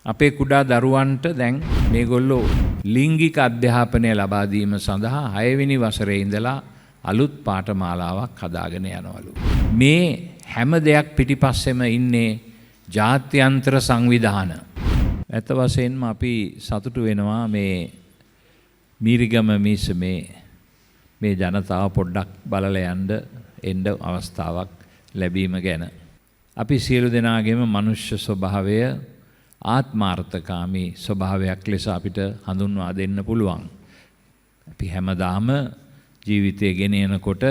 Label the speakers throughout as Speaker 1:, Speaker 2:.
Speaker 1: අපේ කුඩා දරුවන්ට දැන් මේගොල්ලෝ ලිංගික අධ්‍යාපනය ලබා දීම සඳහා 6 වෙනි වසරේ ඉඳලා අලුත් පාඨමාලාවක් හදාගෙන යනවලු. මේ හැම දෙයක් පිටිපස්සෙම ඉන්නේ ජාත්‍යන්තර සංවිධාන. ඇත්ත වශයෙන්ම අපි සතුටු වෙනවා මේ මීරිගම මිස මේ ජනතාව පොඩ්ඩක් බලලා එන්න අවස්ථාවක් ලැබීම ගැන. අපි සියලු දෙනාගේම මනුෂ්‍ය ස්වභාවය ආත්මාර්ථකාමී ස්වභාවයක් ලෙස අපිට හඳුන්වා දෙන්න පුළුවන්. අපි හැමදාම ජීවිතය ගෙන යනකොට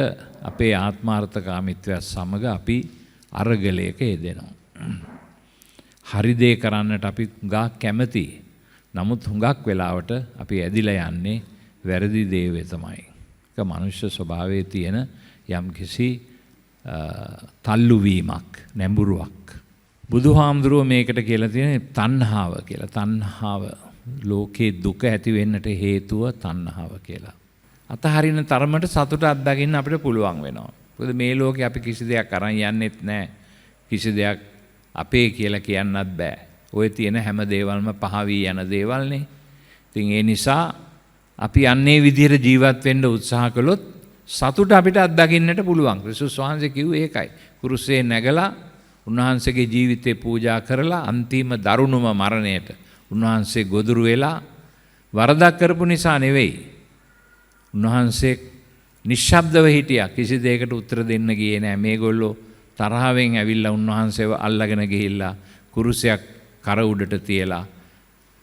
Speaker 1: අපේ ආත්මාර්ථකාමීත්වයත් සමග අපි අරගලයක යෙදෙනවා. හරි දේ කරන්නට අපි හුඟක් කැමතියි. නමුත් හුඟක් වෙලාවට අපි ඇදිලා යන්නේ වැරදි දේ වෙතමයි. ඒක මනුෂ්‍ය ස්වභාවයේ තියෙන යම්කිසි තල්ලුවීමක්, නැඹුරුවක්. බුදුහාමුදුරුව මේකට කියලා තියෙන්නේ තණ්හාව කියලා. තණ්හාව ලෝකේ දුක ඇති වෙන්නට හේතුව තණ්හාව කියලා. අතහරින තරමට සතුට අත්දකින්න අපිට පුළුවන් වෙනවා. මොකද මේ ලෝකේ අපි කිසි දෙයක් අරන් යන්නෙත් නැහැ. කිසි දෙයක් අපේ කියලා කියන්නත් බෑ. ඔය තියෙන හැම දේවල්ම පහ වී යන දේවල්නේ. ඉතින් ඒ නිසා අපි අන්නේ විදිහට ජීවත් වෙන්න උත්සාහ කළොත් සතුට අපිට අත්දකින්නට පුළුවන්. ක්‍රිස්තුස් වහන්සේ කිව්වේ ඒකයි. කුරුසයේ නැගලා උන්වහන්සේගේ ජීවිතේ පූජා කරලා අන්තිම දරුණුම මරණයට උන්වහන්සේ ගොදුරු වෙලා වරදක් කරපු නිසා නෙවෙයි. උන්වහන්සේ නිශ්ශබ්දව හිටියා. කිසි දෙයකට උත්තර දෙන්න ගියේ නෑ. මේගොල්ලෝ තරහවෙන් ඇවිල්ලා උන්වහන්සේව අල්ලගෙන ගිහිල්ලා කුරුසයක් කර උඩට තියලා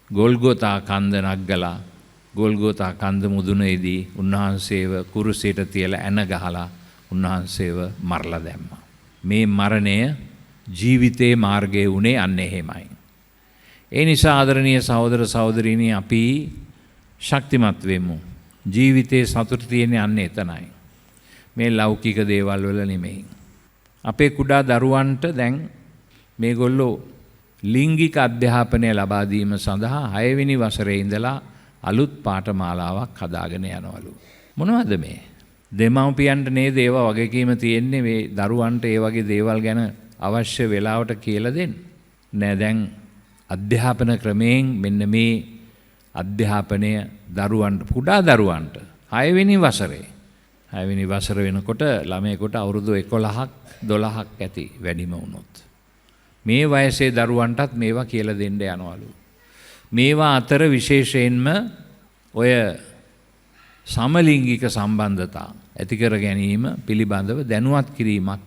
Speaker 1: ගොල්ගොතා කන්ද නග්ගලා ගොල්ගොතා කන්ද මුදුනේදී උන්වහන්සේව කුරුසයට තියලා ඇන ගහලා උන්වහන්සේව මරලා දැම්මා. මේ මරණය ජීවිතේ මාර්ගයේ උනේ අන්න එහෙමයි. ඒ නිසා ආදරණීය සහෝදර සහෝදරියනි අපි ශක්තිමත් වෙමු. ජීවිතේ සතුට තියෙන්නේ අන්න එතනයි. මේ ලෞකික දේවල් වල නෙමෙයි. අපේ කුඩා දරුවන්ට දැන් මේගොල්ලෝ ලිංගික අධ්‍යාපනය ලබා දීම සඳහා 6 වෙනි වසරේ ඉඳලා අලුත් පාඨමාලාවක් හදාගෙන යනවලු. මොනවද මේ? දෙමව්පියන්ට නේද ඒවා වගකීම තියෙන්නේ මේ දරුවන්ට ඒ වගේ දේවල් ගැන අවශ්‍ය වෙලාවට කියලා දෙන්න. නෑ දැන් අධ්‍යාපන ක්‍රමයෙන් මෙන්න මේ අධ්‍යාපනය දරුවන්ට කුඩා දරුවන්ට 6 වෙනි වසරේ 6 වෙනි වසර වෙනකොට ළමයෙකුට අවුරුදු 11ක් 12ක් ඇති වැඩිම වුණොත්. මේ වයසේ දරුවන්ටත් මේවා කියලා දෙන්න යනවලු. මේවා අතර විශේෂයෙන්ම ඔය සමලිංගික සම්බන්ධතා ඇති කර ගැනීම පිළිබඳව දැනුවත් කිරීමක්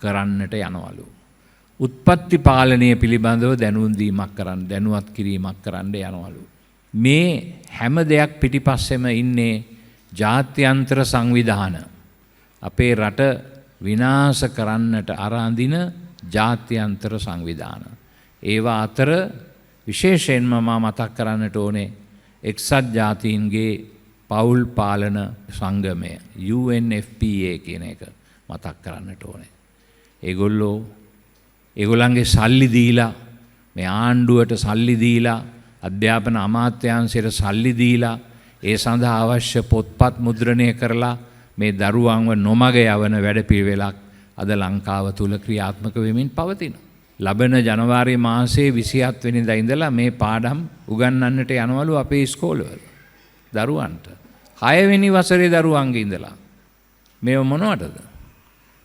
Speaker 1: කරන්නට යනවලු. උත්පත්ති පාලනය පිළිබඳව දැනුවත් කිරීමක් කරන්න යනවලු. මේ හැම දෙයක් පිටිපස්සෙම ඉන්නේ ජාත්‍යන්තර සංවිධාන. අපේ රට විනාශ කරන්නට අරඳින ජාත්‍යන්තර සංවිධාන. ඒවා අතර විශේෂයෙන්ම මා මතක් කරන්නට ඕනේ එක්සත් ජාතීන්ගේ පවුල් පාලන සංගමය UNFPA කියන එක මතක් කරන්නට ඕනේ. ඒගොල්ලන්ගේ සල්ලි දීලා මේ ආණ්ඩුවට සල්ලි දීලා අධ්‍යාපන අමාත්‍යාංශයට සල්ලි දීලා ඒ සඳහා අවශ්‍ය පොත්පත් මුද්‍රණය කරලා මේ දරුවන්ව නොමග යවන වැඩපිළිවෙලක් අද ලංකාව තුල ක්‍රියාත්මක වෙමින් පවතිනවා. ලබන ජනවාරි මාසයේ 27 වෙනිදා ඉඳලා මේ පාඩම් උගන්වන්නට යනවලු අපේ ඉස්කෝලවල දරුවන්ට. 6 වෙනි වසරේ දරුවන්ගේ ඉඳලා. මේව මොනවටද?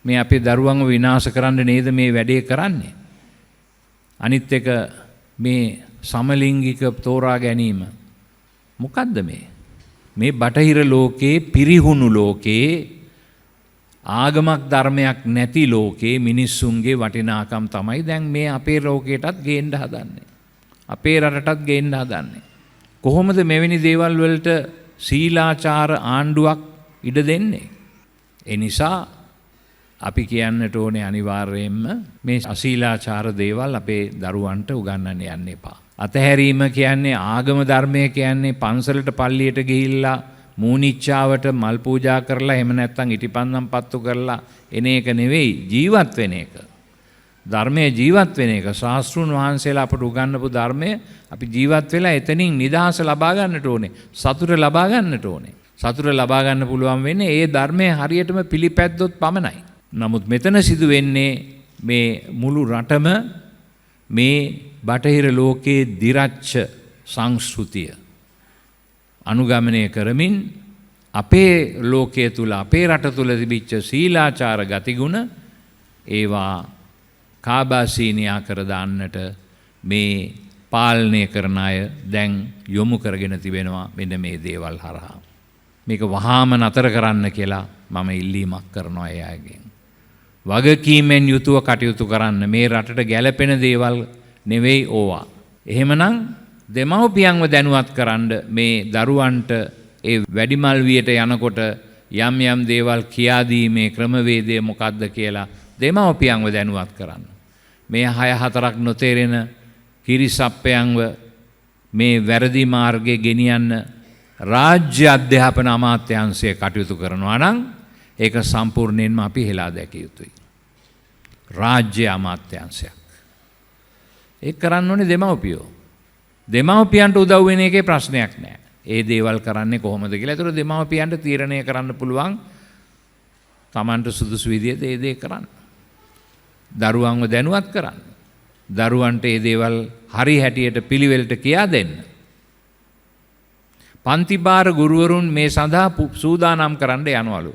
Speaker 1: මේ අපේ දරුවන්ව විනාශ කරන්න නේද මේ වැඩේ කරන්නේ? අනිත් එක මේ සමලිංගික තෝරා ගැනීම මොකද්ද මේ? මේ බටහිර ලෝකේ පිරිහුණු ලෝකේ ආගමක් ධර්මයක් නැති ලෝකේ මිනිස්සුන්ගේ වටිනාකම් තමයි දැන් මේ අපේ ලෝකයටත් ගේන්න හදන්නේ. අපේ රටටත් ගේන්න හදන්නේ. කොහොමද මෙවැනි දේවල් වලට සීලාචාර ආණ්ඩුවක් ඉඩ දෙන්නේ? ඒ නිසා අපි කියන්නට ඕනේ අනිවාර්යයෙන්ම මේ අශීලාචාර දේවල් අපේ දරුවන්ට උගන්වන්න යන්න එපා. අතහැරීම කියන්නේ ආගම ධර්මය කියන්නේ පන්සලට පල්ලියට ගිහිල්ලා මූනිච්චාවට මල් පූජා කරලා එහෙම නැත්නම් ඉටිපන්දම් පත්තු කරලා එන එක නෙවෙයි, ජීවත් වෙන එක. ධර්මයේ ජීවත් වෙන එක. ශාස්ත්‍රුන් වහන්සේලා අපට උගන්වපු ධර්මය අපි ජීවත් වෙලා එතනින් නිදහස ලබා ගන්නට ඕනේ. සතුට ලබා ගන්නට ඕනේ. සතුට ලබා ගන්න පුළුවන් වෙන්නේ ඒ ධර්මයේ හරියටම පිළිපැද්දොත් පමණයි. නමුත් මෙතන සිදු වෙන්නේ මේ මුළු රටම මේ බටහිර ලෝකයේ දිරච්ච සංස්කෘතිය අනුගමනය කරමින් අපේ ලෝකයේ තුල අපේ රට තුල තිබිච්ච සීලාචාර ගතිගුණ ඒවා කාබාසීනියා කර දාන්නට මේ පාලනය කරන අය දැන් යොමු කරගෙන තිබෙනවා මෙන්න මේ දේවල් හරහා. මේක වහාම නතර කරන්න කියලා මම ඉල්ලීමක් කරනවා ඒ අයගෙන්. වගකීමෙන් යුතුව කටයුතු කරන්න මේ රටට ගැළපෙන දේවල් නෙවෙයි ඕවා. එහෙමනම් දෙමව්පියන්ව දැනුවත් කරන්න මේ දරුවන්ට ඒ වැඩිමල් වියට යනකොට යම් යම් දේවල් කියා දීමේ ක්‍රමවේදය මොකක්ද කියලා දෙමව්පියන්ව දැනුවත් කරන්න. මේ 6-4ක් නොතේරෙන කිරිසප්පයන්ව මේ වැරදි මාර්ගයේ ගෙනියන්න රාජ්‍ය අධ්‍යාපන අමාත්‍යාංශය කටයුතු කරනවා නම් ඒක සම්පූර්ණයෙන්ම අපි හෙලා දැකිය යුතුයි. රාජ්‍ය අමාත්‍යාංශයක්. ඒක කරන්න ඕනේ දෙමව්පියෝ. දෙමව්පියන්ට උදව් වෙන එකේ ප්‍රශ්නයක් නැහැ. ඒ දේවල් කරන්නේ කොහොමද කියලා. ඒතර දෙමව්පියන්ට තීරණය කරන්න පුළුවන් Tamanට සුදුසු විදිහට ඒ දේ කරන්න. දරුවන්ව දැනුවත් කරන්න. දරුවන්ට ඒ දේවල් හරි හැටියට පිළිවෙලට කියා දෙන්න. පන්තිභාර ගුරුවරුන් මේ සඳහා සූදානම් කරන්න යනවලු.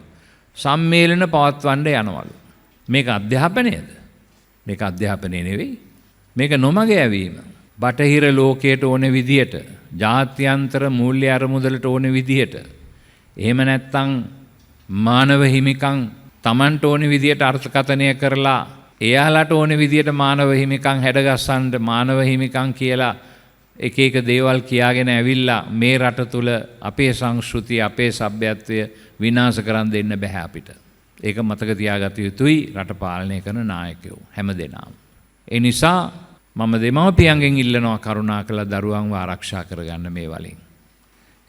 Speaker 1: සම්මේලන පවත්වන්න යනවලු. මේක අධ්‍යාපනයේද? මේක අධ්‍යාපනය නෙවෙයි. මේක නොමග යැවීම. බටහිර ලෝකයට ඕන විදියට, ජාත්‍යන්තර මූල්‍ය අරමුදලට ඕන විදියට, එහෙම නැත්නම් මානව හිමිකම් Tamanට ඕන විදියට අර්ථකථනය කරලා එයාලට ඕන විදියට මානව හිමිකම් හැඩගස්සන්න මානව හිමිකම් කියලා එක එක දේවල් කියාගෙන ඇවිල්ලා මේ රට තුල අපේ සංස්කෘතිය අපේ සભ્યත්වය විනාශ කරන් දෙන්න බෑ අපිට. ඒක මතක තියාගත යුතුයි රට පාලනය කරන නායකයෝ හැමදෙනාම. ඒ නිසා මම දෙමව්පියන්ගෙන් ඉල්ලනවා කරුණාකරලා දරුවන්ව ආරක්ෂා කරගන්න මේ වලින්.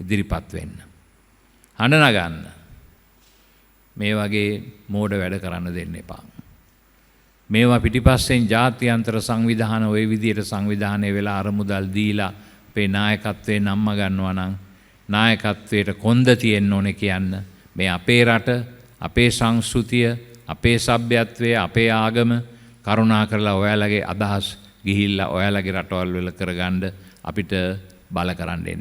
Speaker 1: ඉදිරිපත් වෙන්න. හඬ නගන්න. මේ වගේ මෝඩ වැඩ කරන්න දෙන්න එපා. මේවා පිටිපස්සෙන් ජාත්‍යන්තර සංවිධාන ওই විදියට සංවිධානය වෙලා අරමුදල් දීලා අපේ නායකත්වයේ නම්ම ගන්නවා නම් නායකත්වයට කොන්ද තියෙන්න ඕනේ කියන්න මේ අපේ රට අපේ සංස්කෘතිය අපේ සભ્યත්වය අපේ ආගම කරුණාකරලා ඔයාලගේ අදහස් ගිහිල්ලා ඔයාලගේ රටවල් වල කරගන්න අපිට බල කරන්න එන්න